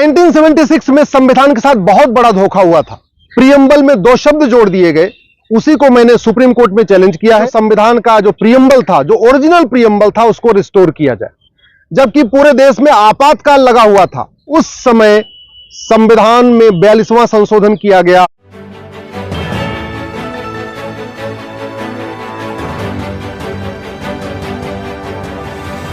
1976 में संविधान के साथ बहुत बड़ा धोखा हुआ था। प्रियम्बल में दो शब्द जोड़ दिए गए, उसी को मैंने सुप्रीम कोर्ट में चैलेंज किया है। संविधान का जो प्रियम्बल था, जो ओरिजिनल प्रियम्बल था, उसको रिस्टोर किया जाए। जबकि पूरे देश में आपातकाल लगा हुआ था, उस समय संविधान में 42वां संशोधन किया गया।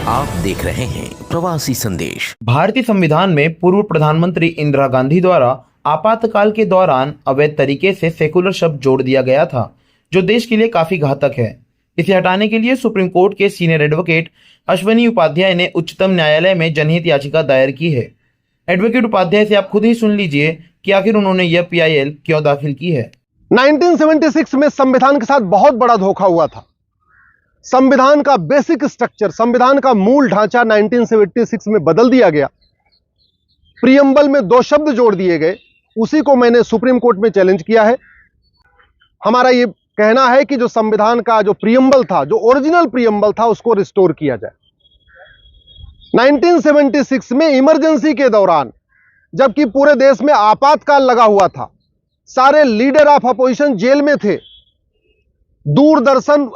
आप देख रहे हैं प्रवासी संदेश। भारतीय संविधान में पूर्व प्रधानमंत्री इंदिरा गांधी द्वारा आपातकाल के दौरान अवैध तरीके से सेकुलर शब्द जोड़ दिया गया था, जो देश के लिए काफी घातक है। इसे हटाने के लिए सुप्रीम कोर्ट के सीनियर एडवोकेट अश्वनी उपाध्याय ने उच्चतम न्यायालय में जनहित याचिका दायर की है। एडवोकेट उपाध्याय से आप खुद ही सुन लीजिए कि आखिर उन्होंने यह पीआईएल क्यों दाखिल की है। 1976 में संविधान के साथ बहुत बड़ा धोखा हुआ था। संविधान का बेसिक स्ट्रक्चर, संविधान का मूल ढांचा 1976 में बदल दिया गया। प्रियम्बल में दो शब्द जोड़ दिए गए, उसी को मैंने सुप्रीम कोर्ट में चैलेंज किया है। हमारा यह कहना है कि जो संविधान का जो प्रियम्बल था, जो ओरिजिनल प्रियम्बल था, उसको रिस्टोर किया जाए। 1976 में इमरजेंसी के दौरान, जबकि पूरे देश में आपातकाल लगा हुआ था, सारे लीडर ऑफ अपोजिशन जेल में थे, दूरदर्शन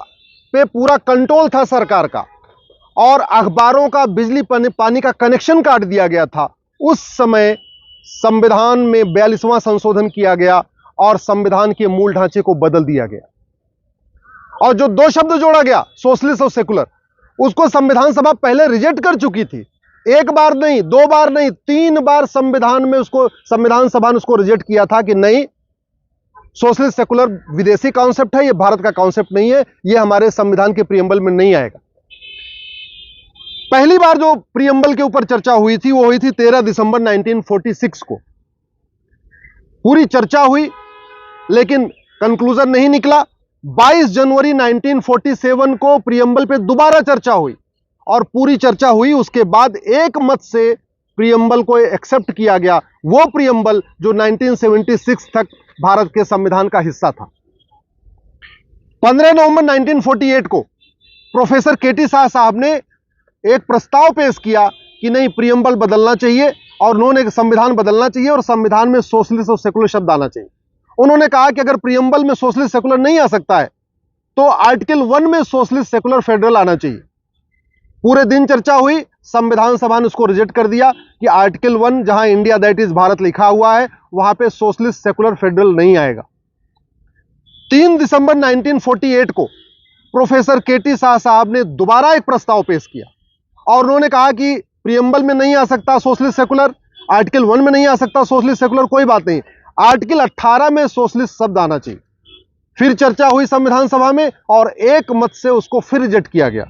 पे पूरा कंट्रोल था सरकार का, और अखबारों का बिजली पानी का कनेक्शन काट दिया गया था, उस समय संविधान में 42वां संशोधन किया गया और संविधान के मूल ढांचे को बदल दिया गया। और जो दो शब्द जोड़ा गया, सोशलिस्ट और सेकुलर, उसको संविधान सभा पहले रिजेक्ट कर चुकी थी। एक बार नहीं, दो बार नहीं, 3 बार संविधान में उसको, संविधान सभा ने उसको रिजेक्ट किया था कि नहीं, सोशलिस्ट सेकुलर विदेशी कॉन्सेप्ट है, यह भारत का कॉन्सेप्ट नहीं है, यह हमारे संविधान के प्रियम्बल में नहीं आएगा। पहली बार जो प्रियम्बल के ऊपर चर्चा हुई थी, वो हुई थी 13 दिसंबर 1946 को। पूरी चर्चा हुई, लेकिन कंक्लूजन नहीं निकला। 22 जनवरी 1947 को प्रियम्बल पे दोबारा चर्चा हुई और पूरी चर्चा हुई। उसके बाद एक मत से प्रियम्बल को एक्सेप्ट किया गया, वो प्रियम्बल जो 1976 तक भारत के संविधान का हिस्सा था। 15 नवंबर 1948 को प्रोफेसर केटी शाह साहब ने एक प्रस्ताव पेश किया कि नहीं, प्रियम्बल बदलना चाहिए, और उन्होंने संविधान बदलना चाहिए और संविधान में सोशलिस्ट और सेकुलर शब्द आना चाहिए। उन्होंने कहा कि अगर प्रियम्बल में सोशलिस्ट सेकुलर नहीं आ सकता है, तो आर्टिकल 1 में सोशलिस्ट सेकुलर फेडरल आना चाहिए। पूरे दिन चर्चा हुई, संविधान सभा ने उसको रिजेक्ट कर दिया कि आर्टिकल 1 जहां इंडिया दैट इज भारत लिखा हुआ है, वहां पे सोशलिस्ट सेकुलर फेडरल नहीं आएगा। 3 दिसंबर 1948 को प्रोफेसर केटी शाह साहब ने दोबारा एक प्रस्ताव पेश किया और उन्होंने कहा कि प्रियम्बल में नहीं आ सकता सोशलिस्ट सेकुलर, आर्टिकल 1 में नहीं आ सकता सोशलिस्ट सेकुलर, कोई बात नहीं, आर्टिकल 18 में सोशलिस्ट शब्द आना चाहिए। फिर चर्चा हुई संविधान सभा में और एक मत से उसको फिर रिजेक्ट किया गया।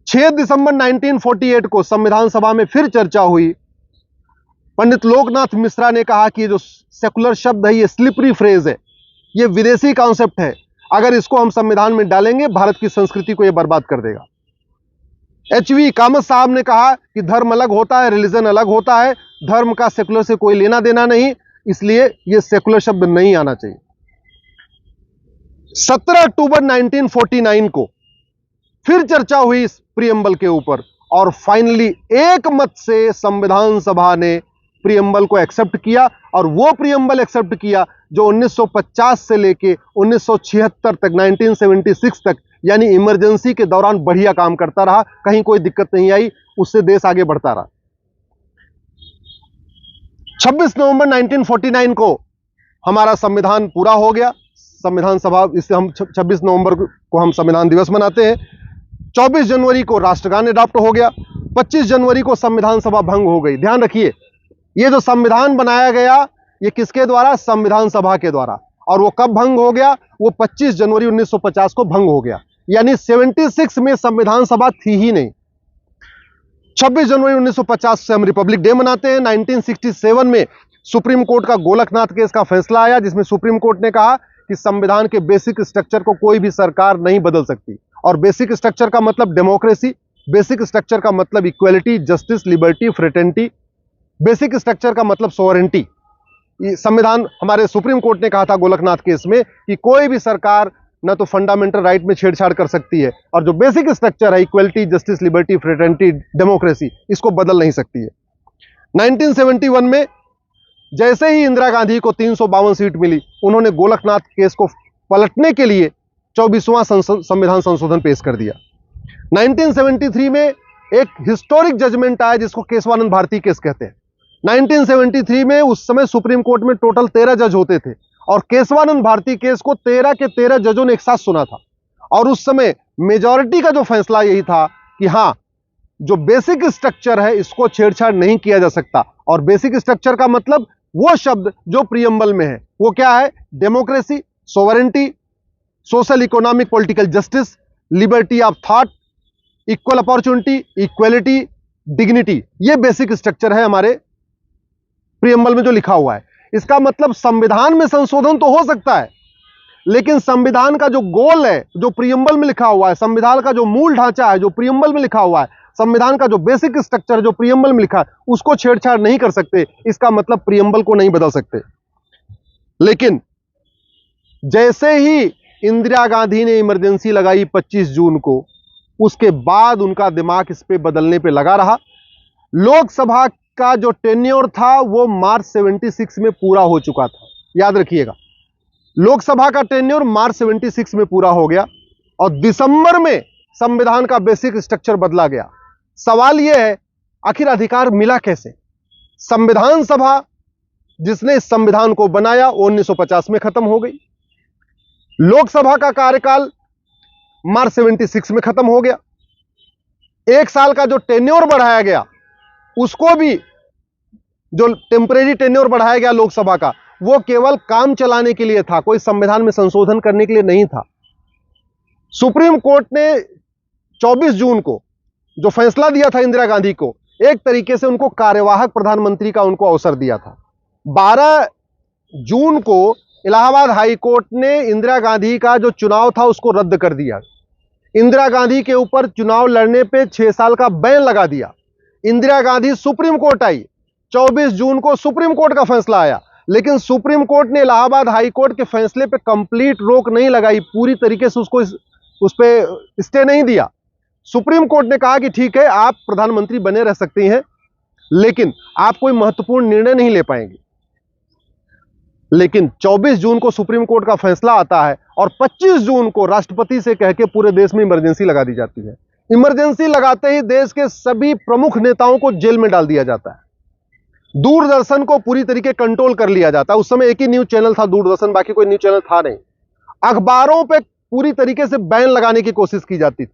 6 दिसंबर 1948 को संविधान सभा में फिर चर्चा हुई। पंडित लोकनाथ मिश्रा ने कहा कि जो सेकुलर शब्द है, ये स्लिपरी फ्रेज है, ये विदेशी कॉन्सेप्ट है, अगर इसको हम संविधान में डालेंगे, भारत की संस्कृति को ये बर्बाद कर देगा। एचवी कामत साहब ने कहा कि धर्म अलग होता है, रिलीजन अलग होता है, धर्म का सेकुलर से कोई लेना देना नहीं, इसलिए ये सेकुलर शब्द नहीं आना चाहिए। 17 अक्टूबर 1949 को फिर चर्चा हुई इस प्रियम्बल के ऊपर और फाइनली एक मत से संविधान सभा ने प्रियम्बल को एक्सेप्ट किया, और वो प्रियम्बल एक्सेप्ट किया जो 1950 से लेके 1976 तक, 1976 तक, यानी इमरजेंसी के दौरान बढ़िया काम करता रहा, कहीं कोई दिक्कत नहीं आई, उससे देश आगे बढ़ता रहा। 26 नवंबर 1949 को हमारा संविधान पूरा हो गया। संविधान सभा, इससे हम 26 नवंबर को हम संविधान दिवस मनाते हैं। 24 जनवरी को राष्ट्रगान अडॉप्ट हो गया। 25 जनवरी को संविधान सभा भंग हो गई। ध्यान रखिए, ये जो संविधान बनाया गया, ये किसके द्वारा? संविधान सभा के द्वारा। और वो कब भंग हो गया? वो 25 जनवरी 1950 को भंग हो गया, यानी 76 में संविधान सभा थी ही नहीं। 26 जनवरी 1950 से हम रिपब्लिक डे मनाते हैं। 1967 में सुप्रीम कोर्ट का गोलकनाथ केस का फैसला आया, जिसमें सुप्रीम कोर्ट ने कहा कि संविधान के बेसिक स्ट्रक्चर को कोई भी सरकार नहीं बदल सकती। और बेसिक स्ट्रक्चर का मतलब डेमोक्रेसी, बेसिक स्ट्रक्चर का मतलब equality, justice, liberty, fraternity, basic structure का मतलब सोवरेंटी। संविधान, हमारे सुप्रीम कोर्ट ने कहा था गोलकनाथ केस में कि कोई भी सरकार न तो फंडामेंटल राइट में छेड़छाड़ कर सकती है, और जो बेसिक स्ट्रक्चर है, equality, justice, liberty, fraternity, democracy, इसको बदल नहीं सकती है। 1971 में जैसे ही इंदिरा गांधी को 352 सीट मिली, उन्होंने गोलकनाथ केस को पलटने के लिए 24वां संविधान संशोधन पेश कर दिया। 1973 में एक हिस्टोरिक जजमेंट आया जिसको केशवानंद भारती केस कहते हैं। 1973 में उस समय सुप्रीम कोर्ट में टोटल 13 जज होते थे और केशवानंद भारती केस को 13 के 13 जजों ने एक साथ सुना था। और उस समय मेजॉरिटी का जो फैसला यही था कि हां, जो बेसिक स्ट्रक्चर है इसको छेड़छाड़ नहीं किया जा सकता। और बेसिक स्ट्रक्चर का मतलब वो शब्द जो प्रियम्बल में है, वो क्या है? Democracy, sovereignty, social economic political justice, liberty of thought, equal opportunity, equality, dignity. ये बेसिक स्ट्रक्चर है हमारे प्रियम्बल में जो लिखा हुआ है। इसका मतलब संविधान में संशोधन तो हो सकता है, लेकिन संविधान का जो गोल है, जो प्रियम्बल में लिखा हुआ है, संविधान का जो मूल ढांचा है, जो प्रियम्बल में लिखा हुआ है, संविधान का जो बेसिक स्ट्रक्चर है, जो प्रियम्बल में लिखा है, उसको छेड़छाड़ नहीं कर सकते। इसका मतलब प्रियम्बल को नहीं बदल सकते। लेकिन जैसे ही इंदिरा गांधी ने इमरजेंसी लगाई 25 जून को, उसके बाद उनका दिमाग इस पे बदलने पे लगा रहा। लोकसभा का जो टेन्योर था वो मार्च 76 में पूरा हो चुका था। याद रखिएगा, लोकसभा का टेन्योर मार्च 76 में पूरा हो गया और दिसंबर में संविधान का बेसिक स्ट्रक्चर बदला गया। सवाल यह है, आखिर अधिकार मिला कैसे? संविधान सभा जिसने इस संविधान को बनाया वो 1950 में खत्म हो गई। लोकसभा का कार्यकाल मार्च 76 में खत्म हो गया। एक साल का जो टेन्योर बढ़ाया गया, उसको भी जो टेम्परेरी टेन्योर बढ़ाया गया लोकसभा का, वो केवल काम चलाने के लिए था, कोई संविधान में संशोधन करने के लिए नहीं था। सुप्रीम कोर्ट ने 24 जून को जो फैसला दिया था इंदिरा गांधी को, एक तरीके से उनको कार्यवाहक प्रधानमंत्री का उनको अवसर दिया था। 12 जून को इलाहाबाद हाई कोर्ट ने इंदिरा गांधी का जो चुनाव था उसको रद्द कर दिया। इंदिरा गांधी के ऊपर चुनाव लड़ने पे 6 साल का बैन लगा दिया। इंदिरा गांधी सुप्रीम कोर्ट आई। 24 जून को सुप्रीम कोर्ट का फैसला आया, लेकिन सुप्रीम कोर्ट ने इलाहाबाद हाई कोर्ट के फैसले पे कंप्लीट रोक नहीं लगाई, पूरी तरीके से उसको उस पे स्टे नहीं दिया। सुप्रीम कोर्ट ने कहा कि ठीक है, आप प्रधानमंत्री बने रह सकती हैं, लेकिन आप कोई महत्वपूर्ण निर्णय नहीं ले पाएंगे। लेकिन 24 जून को सुप्रीम कोर्ट का फैसला आता है और 25 जून को राष्ट्रपति से कह के पूरे देश में इमरजेंसी लगा दी जाती है। इमरजेंसी लगाते ही देश के सभी प्रमुख नेताओं को जेल में डाल दिया जाता है। दूरदर्शन को पूरी तरीके कंट्रोल कर लिया जाता है। उस समय एक ही न्यूज चैनल था दूरदर्शन, बाकी कोई न्यूज चैनल था नहीं। अखबारों पे पूरी तरीके से बैन लगाने की कोशिश की जाती थी।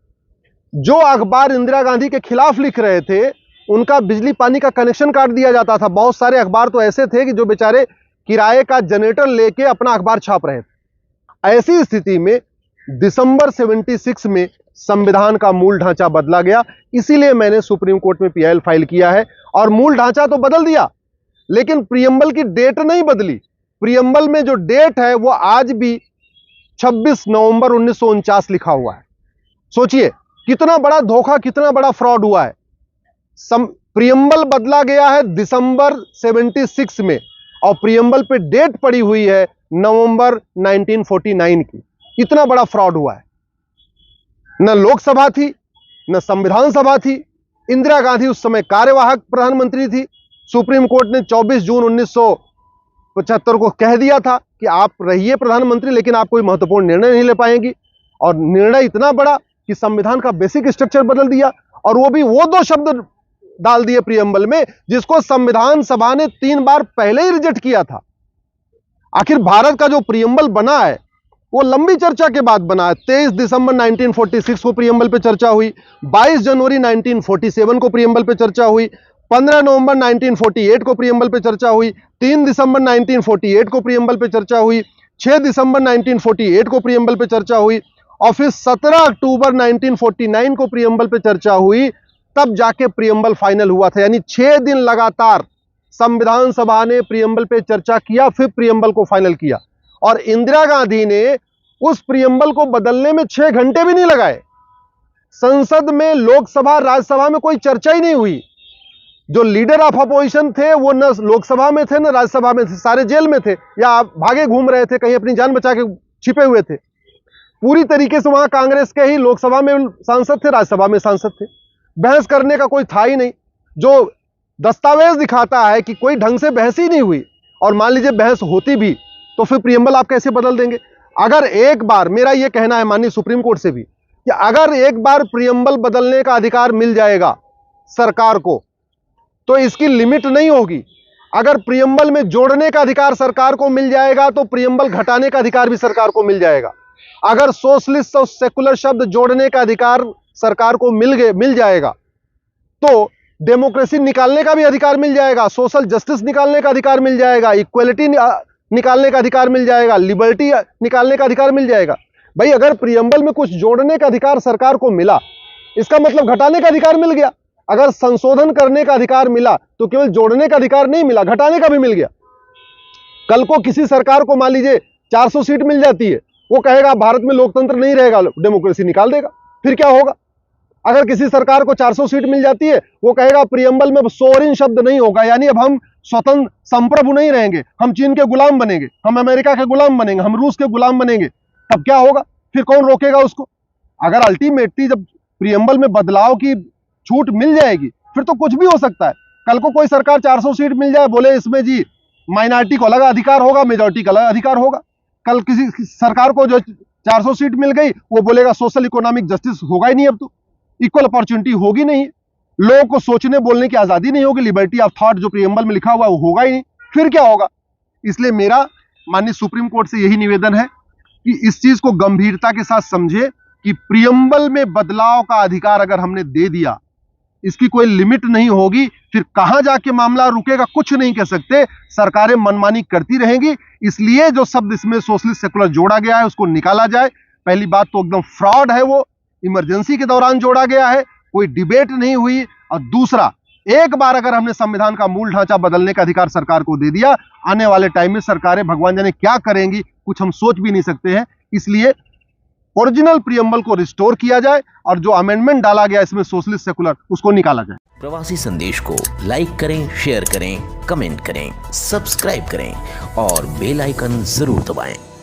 जो अखबार इंदिरा गांधी के खिलाफ लिख रहे थे, उनका बिजली पानी का कनेक्शन काट दिया जाता था। बहुत सारे अखबार तो ऐसे थे कि जो बेचारे किराए का जनरेटर लेके अपना अखबार छाप रहे थे। ऐसी स्थिति में दिसंबर 76 में संविधान का मूल ढांचा बदला गया। इसीलिए मैंने सुप्रीम कोर्ट में पीआईएल फाइल किया है। और मूल ढांचा तो बदल दिया, लेकिन प्रियम्बल की डेट नहीं बदली। प्रियम्बल में जो डेट है वो आज भी 26 नवंबर 1949 लिखा हुआ है। सोचिए कितना बड़ा धोखा, कितना बड़ा फ्रॉड हुआ है। प्रियम्बल बदला गया है दिसंबर 76 में और प्रियम्बल पे डेट पड़ी हुई है नवंबर 1949 की। इतना बड़ा फ्रॉड हुआ है। न लोकसभा थी, न संविधान सभा थी। इंदिरा गांधी उस समय कार्यवाहक प्रधानमंत्री थी। सुप्रीम कोर्ट ने 24 जून 1975 को कह दिया था कि आप रहिए प्रधानमंत्री, लेकिन आप कोई महत्वपूर्ण निर्णय नहीं ले पाएंगी। और निर्णय इतना बड़ा कि संविधान का बेसिक स्ट्रक्चर बदल दिया, और वो भी वो 2 शब्द डाल दिए प्रियम्बल में जिसको संविधान सभा ने 3 बार पहले ही रिजेक्ट किया था। आखिर भारत का जो प्रियम्बल बना है वो लंबी चर्चा के बाद बना है। 23 दिसंबर 1946 को प्रियम्बल पे चर्चा हुई, 22 जनवरी 1947 को प्रियम्बल पे चर्चा हुई, 15 नवंबर 1948 को प्रियम्बल पे चर्चा हुई, 3 दिसंबर 1948 को प्रियम्बल पे चर्चा हुई, 6 दिसंबर 1948 को प्रियम्बल पे चर्चा हुई, और फिर 17 अक्टूबर 1949 को प्रियम्बल पे चर्चा हुई। तब जाके प्रियम्बल फाइनल हुआ था। यानी 6 दिन लगातार संविधान सभा ने प्रियम्बल पे चर्चा किया, फिर प्रियम्बल को फाइनल किया। और इंदिरा गांधी ने उस प्रियम्बल को बदलने में 6 घंटे भी नहीं लगाए। संसद में, लोकसभा, राज्यसभा में कोई चर्चा ही नहीं हुई। जो लीडर ऑफ अपोजिशन थे वो न लोकसभा में थे न राज्यसभा में थे, सारे जेल में थे या भागे घूम रहे थे, कहीं अपनी जान बचा के छिपे हुए थे। पूरी तरीके से वहां कांग्रेस के ही लोकसभा में सांसद थे, राज्यसभा में सांसद थे। बहस करने का कोई था ही नहीं। जो दस्तावेज दिखाता है कि कोई ढंग से बहस ही नहीं हुई, और मान लीजिए बहस होती भी तो फिर प्रियम्बल आप कैसे बदल देंगे? अगर एक बार, मेरा यह कहना है माननीय सुप्रीम कोर्ट से भी, कि अगर एक बार प्रियम्बल बदलने का अधिकार मिल जाएगा सरकार को तो इसकी लिमिट नहीं होगी। अगर प्रियम्बल में जोड़ने का अधिकार सरकार को मिल जाएगा तो प्रियम्बल घटाने का अधिकार भी सरकार को मिल जाएगा। अगर सोशलिस्ट और सेकुलर शब्द जोड़ने का अधिकार सरकार को मिल जाएगा तो डेमोक्रेसी निकालने का भी अधिकार मिल जाएगा, सोशल जस्टिस निकालने का अधिकार मिल जाएगा, इक्वलिटी निकालने का अधिकार मिल जाएगा, लिबर्टी निकालने का अधिकार मिल जाएगा। भाई अगर प्रियम्बल में कुछ जोड़ने का अधिकार सरकार को मिला, इसका मतलब घटाने का अधिकार मिल गया। अगर संशोधन करने का अधिकार मिला तो केवल जोड़ने का अधिकार नहीं मिला, घटाने का भी मिल गया। कल को किसी सरकार को मान लीजिए 400 सीट मिल जाती है, वो कहेगा भारत में लोकतंत्र नहीं रहेगा, डेमोक्रेसी निकाल देगा, फिर क्या होगा? अगर किसी सरकार को 400 सीट मिल जाती है, वो कहेगा प्रियम्बल में सोवरेन शब्द नहीं होगा, यानी अब हम स्वतंत्र संप्रभु नहीं रहेंगे, हम चीन के गुलाम बनेंगे, हम अमेरिका के गुलाम बनेंगे, हम रूस के गुलाम बनेंगे। तब क्या होगा? फिर कौन रोकेगा उसको? अगर अल्टीमेटली जब प्रियम्बल में बदलाव की छूट मिल जाएगी फिर तो कुछ भी हो सकता है। कल को कोई सरकार 400 सीट मिल जाए, बोले इसमें जी माइनॉरिटी को अलग अधिकार होगा, मेजॉरिटी का अलग अधिकार होगा। कल किसी सरकार को जो 400 सीट मिल गई, वो बोलेगा सोशल इकोनॉमिक जस्टिस होगा ही नहीं, अब तो इक्वल अपॉर्चुनिटी होगी नहीं, लोगों को सोचने बोलने की आजादी नहीं होगी, लिबर्टी ऑफ थॉट जो प्रियम्बल में लिखा हुआ है वो होगा ही नहीं, फिर क्या होगा? इसलिए मेरा माननीय सुप्रीम कोर्ट से यही निवेदन है कि इस चीज को गंभीरता के साथ समझे कि प्रियम्बल में बदलाव का अधिकार अगर हमने दे दिया, इसकी कोई लिमिट नहीं होगी, फिर कहां जाके मामला रुकेगा कुछ नहीं कह सकते, सरकारें मनमानी करती रहेंगी। इसलिए जो शब्द इसमें सोशलिस्ट सेकुलर जोड़ा गया है उसको निकाला जाए। पहली बात तो एकदम फ्रॉड है, वो इमरजेंसी के दौरान जोड़ा गया है, कोई डिबेट नहीं हुई। और दूसरा, एक बार अगर हमने संविधान का मूल ढांचा बदलने का अधिकार सरकार को दे दिया, आने वाले टाइम में सरकारें भगवान जाने क्या करेंगी, कुछ हम सोच भी नहीं सकते हैं। इसलिए ओरिजिनल प्रियम्बल को रिस्टोर किया जाए और जो अमेंडमेंट डाला गया इसमें सोशलिस्ट सेकुलर, उसको निकाला जाए। प्रवासी संदेश को लाइक करें, शेयर करें, कमेंट करें, सब्सक्राइब करें और बेल आइकन जरूर दबाएं।